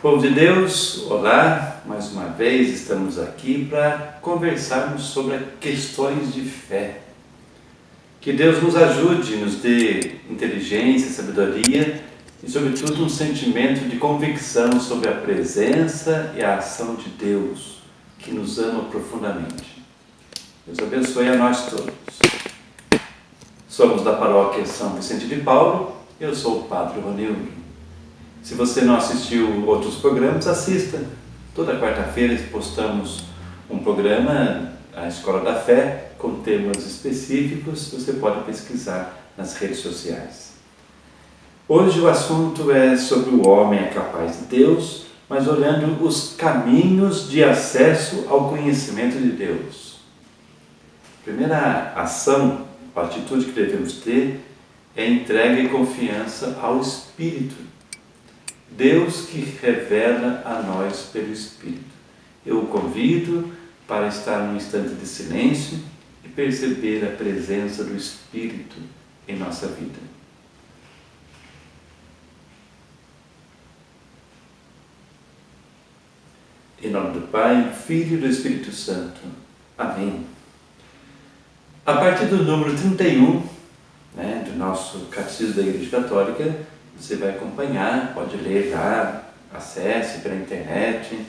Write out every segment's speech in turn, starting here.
Povo de Deus, olá, mais uma vez estamos aqui para conversarmos sobre questões de fé. Que Deus nos ajude, nos dê inteligência, sabedoria e, sobretudo, um sentimento de convicção sobre a presença e a ação de Deus, que nos ama profundamente. Deus abençoe a nós todos. Somos da paróquia São Vicente de Paulo, eu sou o Padre Ronildo. Se você não assistiu outros programas, assista. Toda quarta-feira postamos um programa, a Escola da Fé, com temas específicos, você pode pesquisar nas redes sociais. Hoje o assunto é sobre o homem é capaz de Deus, mas olhando os caminhos de acesso ao conhecimento de Deus. A primeira ação, a atitude que devemos ter é entrega e confiança ao Espírito. Deus que revela a nós pelo Espírito. Eu o convido para estar num instante de silêncio e perceber a presença do Espírito em nossa vida. Em nome do Pai, do Filho e do Espírito Santo. Amém. A partir do número 31, do nosso Catecismo da Igreja Católica, você vai acompanhar, pode ler lá, acesse pela internet,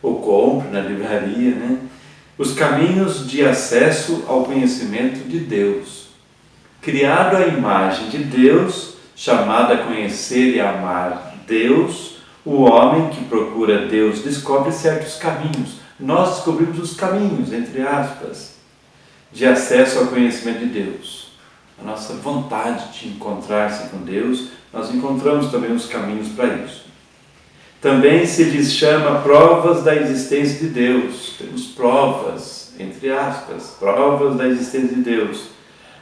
ou compre na livraria, os caminhos de acesso ao conhecimento de Deus. Criado à imagem de Deus, chamado a conhecer e amar Deus, o homem que procura Deus descobre certos caminhos. Nós descobrimos os caminhos, entre aspas, de acesso ao conhecimento de Deus. A nossa vontade de encontrar-se com Deus, nós encontramos também os caminhos para isso. Também se lhes chama provas da existência de Deus. Temos provas, entre aspas, provas da existência de Deus.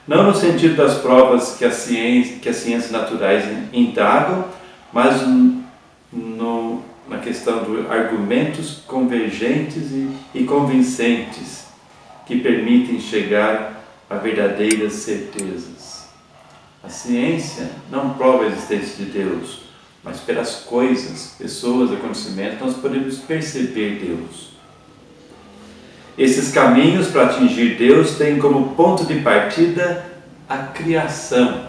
Não no sentido das provas que as ciências naturais indagam, mas na questão de argumentos convergentes e convincentes que permitem chegar a verdadeiras certezas. A ciência não prova a existência de Deus, mas pelas coisas, pessoas, acontecimentos, nós podemos perceber Deus. Esses caminhos para atingir Deus têm como ponto de partida a criação,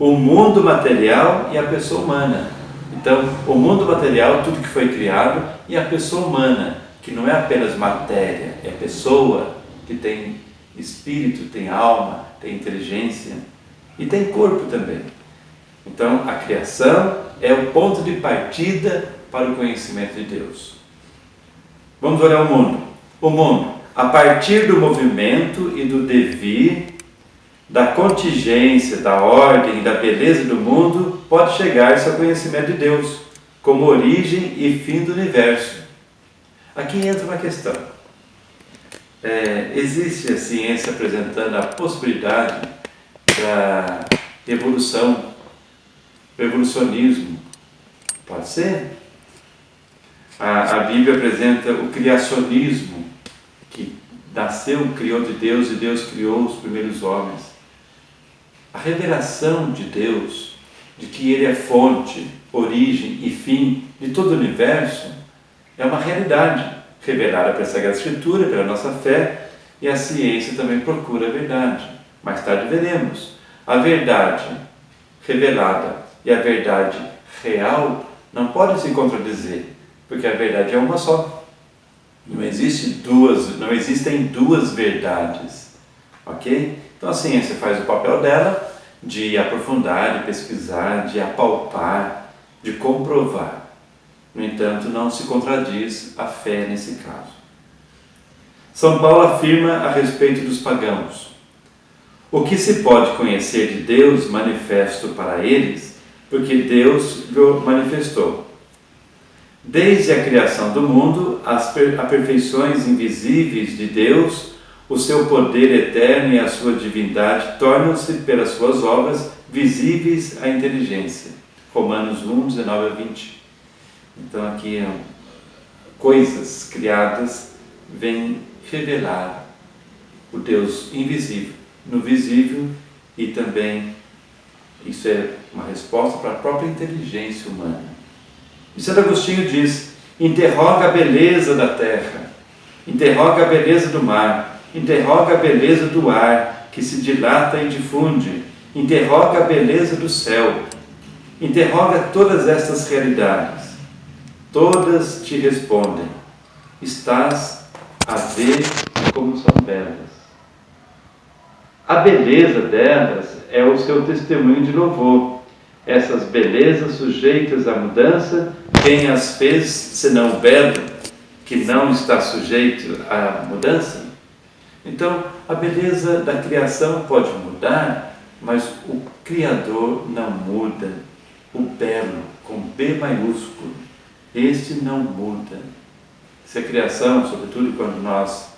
o mundo material e a pessoa humana. Então, o mundo material, tudo que foi criado, e a pessoa humana, que não é apenas matéria, é pessoa que tem espírito, tem alma, tem inteligência e tem corpo também. Então, a criação é o ponto de partida para o conhecimento de Deus. Vamos olhar o mundo. O mundo, a partir do movimento e do devir, da contingência, da ordem e da beleza do mundo, pode chegar-se ao conhecimento de Deus, como origem e fim do universo. Aqui entra uma questão. Existe a ciência apresentando a possibilidade da evolução, do evolucionismo. Pode ser? A Bíblia apresenta o criacionismo, que nasceu, criou de Deus e Deus criou os primeiros homens. A revelação de Deus, de que Ele é fonte, origem e fim de todo o universo, é uma realidade revelada pela Sagrada Escritura, pela nossa fé, e a ciência também procura a verdade. Mais tarde veremos. A verdade revelada e a verdade real não podem se contradizer, porque a verdade é uma só. Não existem duas verdades. Ok? Então a ciência faz o papel dela de aprofundar, de pesquisar, de apalpar, de comprovar. No entanto, não se contradiz a fé nesse caso. São Paulo afirma a respeito dos pagãos: o que se pode conhecer de Deus manifesto para eles, porque Deus lhe manifestou. Desde a criação do mundo, as perfeições invisíveis de Deus, o seu poder eterno e a sua divindade tornam-se, pelas suas obras, visíveis à inteligência. Romanos 1, 19 a 20. Então aqui coisas criadas vêm revelar o Deus invisível no visível, e também isso é uma resposta para a própria inteligência humana. E Santo Agostinho diz: interroga a beleza da terra, interroga a beleza do mar, interroga a beleza do ar que se dilata e difunde, interroga a beleza do céu, interroga todas estas realidades. Todas te respondem: estás a ver como são belas. A beleza delas é o seu testemunho de louvor. Essas belezas sujeitas à mudança, quem as fez, senão o belo, que não está sujeito à mudança? Então, a beleza da criação pode mudar, mas o Criador não muda. O belo, com B maiúsculo, este não muda. Se a criação, sobretudo quando nós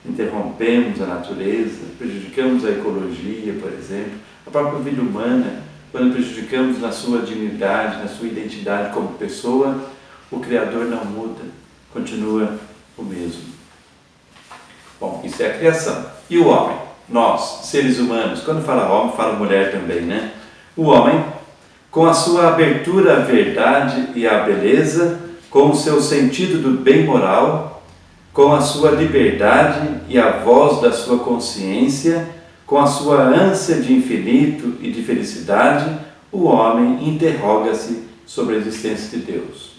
interrompemos a natureza, prejudicamos a ecologia, por exemplo, a própria vida humana, quando prejudicamos na sua dignidade, na sua identidade como pessoa, o Criador não muda, continua o mesmo. Bom, isso é a criação. E o homem? Nós, seres humanos, quando fala homem, fala mulher também, né? O homem, com a sua abertura à verdade e à beleza, com o seu sentido do bem moral, com a sua liberdade e a voz da sua consciência, com a sua ânsia de infinito e de felicidade, o homem interroga-se sobre a existência de Deus.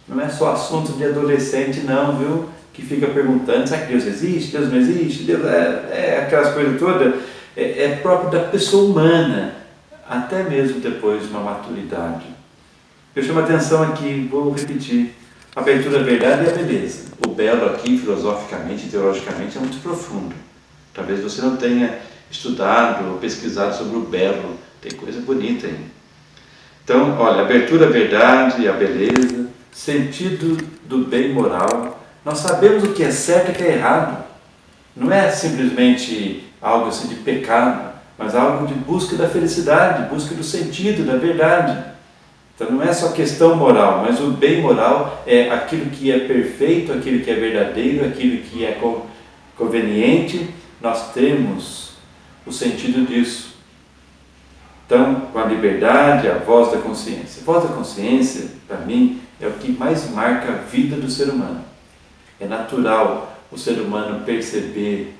Não é só assunto de adolescente não, viu? Que fica perguntando, será que Deus existe? Deus não existe? Deus aquelas coisas todas, é próprio da pessoa humana, até mesmo depois de uma maturidade. Eu chamo a atenção aqui, vou repetir, a abertura à verdade e à beleza. O belo aqui, filosoficamente, teologicamente, é muito profundo. Talvez você não tenha estudado ou pesquisado sobre o belo, tem coisa bonita aí. Então, olha, abertura à verdade e à beleza, sentido do bem moral. Nós sabemos o que é certo e o que é errado. Não é simplesmente algo assim de pecado, mas algo de busca da felicidade, busca do sentido, da verdade. Então não é só questão moral, mas o bem moral é aquilo que é perfeito, aquilo que é verdadeiro, aquilo que é conveniente. Nós temos o sentido disso. Então, com a liberdade, a voz da consciência. A voz da consciência, para mim, é o que mais marca a vida do ser humano. É natural o ser humano perceber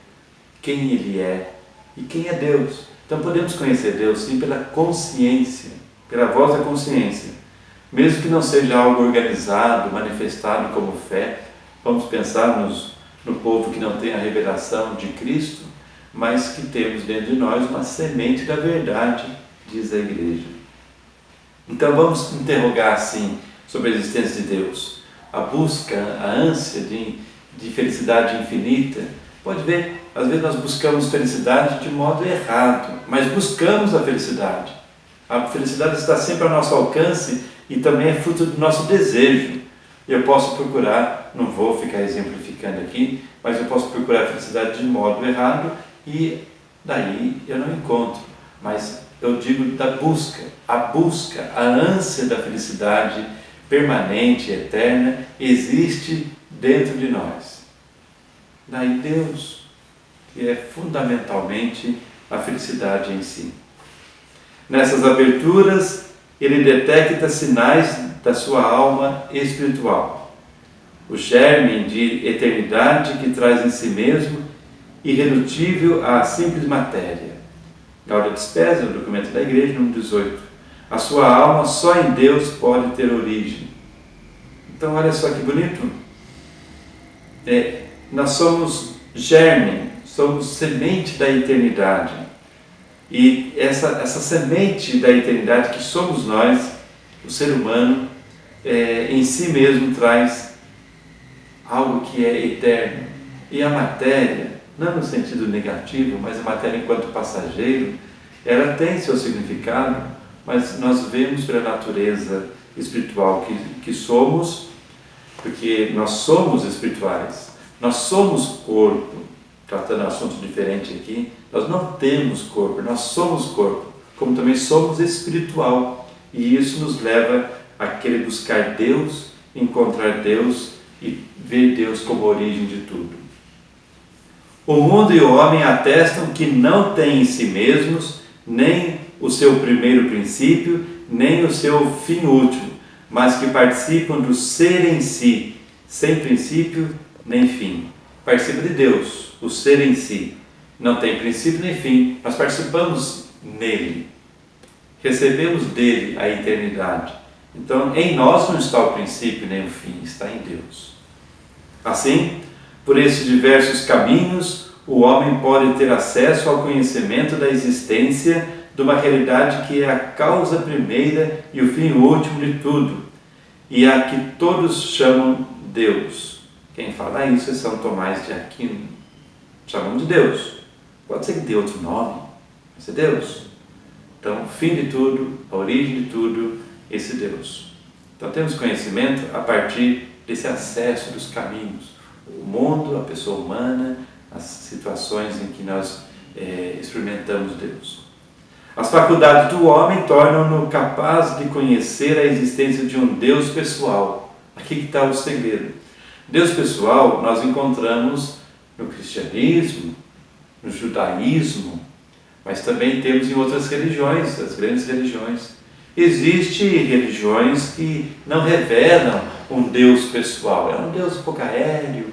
quem ele é e quem é Deus. Então podemos conhecer Deus sim pela consciência, pela voz da consciência. Mesmo que não seja algo organizado, manifestado como fé, vamos pensar no povo que não tem a revelação de Cristo, mas que temos dentro de nós uma semente da verdade, diz a Igreja. Então vamos interrogar assim sobre a existência de Deus. A busca, a ânsia de felicidade infinita. Pode ver, às vezes nós buscamos felicidade de modo errado, mas buscamos a felicidade. A felicidade está sempre ao nosso alcance e também é fruto do nosso desejo. Eu posso procurar, não vou ficar exemplificando aqui, mas eu posso procurar a felicidade de modo errado e daí eu não encontro. Mas eu digo da busca, a ânsia da felicidade permanente, eterna, existe dentro de nós. Daí Deus, que é fundamentalmente a felicidade em si. Nessas aberturas, ele detecta sinais da sua alma espiritual. O germe de eternidade que traz em si mesmo, irredutível à simples matéria. Gaudium et Spes, no documento da Igreja, número 18. A sua alma só em Deus pode ter origem. Então, olha só que bonito. Nós somos germe, somos semente da eternidade. E essa semente da eternidade que somos nós, o ser humano, em si mesmo traz algo que é eterno. E a matéria, não no sentido negativo, mas a matéria enquanto passageiro, ela tem seu significado, mas nós vemos pela natureza espiritual que somos, porque nós somos espirituais, nós somos corpo, tratando um assunto diferente aqui, nós não temos corpo, nós somos corpo, como também somos espiritual, e isso nos leva a querer buscar Deus, encontrar Deus e ver Deus como origem de tudo. O mundo e o homem atestam que não têm em si mesmos nem o seu primeiro princípio, nem o seu fim último, mas que participam do ser em si, sem princípio nem fim. Participa de Deus, o ser em si. Não tem princípio nem fim, nós participamos nele. Recebemos dele a eternidade. Então, em nós não está o princípio nem o fim, está em Deus. Assim, por esses diversos caminhos, o homem pode ter acesso ao conhecimento da existência de uma realidade que é a causa primeira e o fim último de tudo, e a que todos chamam Deus. Quem fala isso é São Tomás de Aquino. Chamamos de Deus. Pode ser que dê outro nome, mas é Deus. Então, o fim de tudo, a origem de tudo, esse Deus. Então, temos conhecimento a partir desse acesso dos caminhos. O mundo, a pessoa humana, as situações em que nós experimentamos Deus. As faculdades do homem tornam-no capaz de conhecer a existência de um Deus pessoal. Aqui que está o segredo. Deus pessoal nós encontramos no cristianismo, no judaísmo, mas também temos em outras religiões, as grandes religiões. Existem religiões que não revelam um Deus pessoal, é um Deus um pouco aéreo,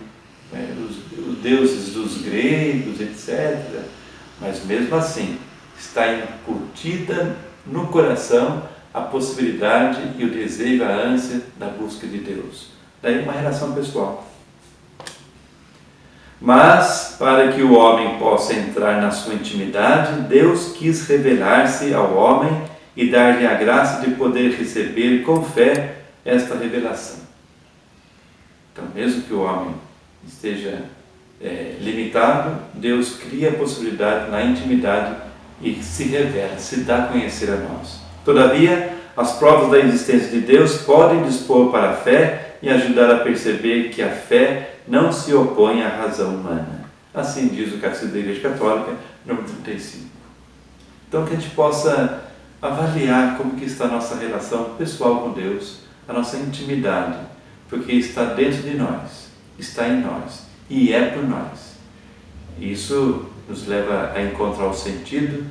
os deuses dos gregos, etc. Mas mesmo assim, está incutida no coração a possibilidade e o desejo, a ânsia da busca de Deus. Daí uma relação pessoal. Mas, para que o homem possa entrar na sua intimidade, Deus quis revelar-se ao homem e dar-lhe a graça de poder receber com fé esta revelação. Então, mesmo que o homem esteja limitado, Deus cria a possibilidade na intimidade e se revela, se dá a conhecer a nós. Todavia, as provas da existência de Deus podem dispor para a fé e ajudar a perceber que a fé não se opõe à razão humana. Assim diz o Catecismo da Igreja Católica, número 35. Então, que a gente possa avaliar como que está a nossa relação pessoal com Deus, a nossa intimidade, porque está dentro de nós, está em nós e é por nós. Isso nos leva a encontrar o sentido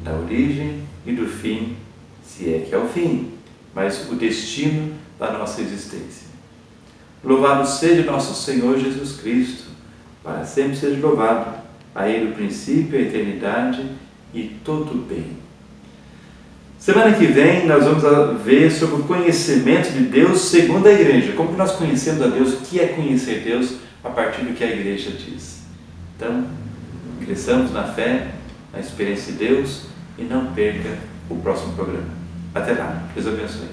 da origem e do fim, se é que é o fim, mas o destino da nossa existência. Louvado seja nosso Senhor Jesus Cristo, para sempre seja louvado, a Ele o princípio, a eternidade e todo o bem. Semana que vem nós vamos ver sobre o conhecimento de Deus segundo a Igreja. Como que nós conhecemos a Deus? O que é conhecer Deus a partir do que a Igreja diz? Então, cresçamos na fé, na experiência de Deus e não perca o próximo programa. Até lá. Deus abençoe.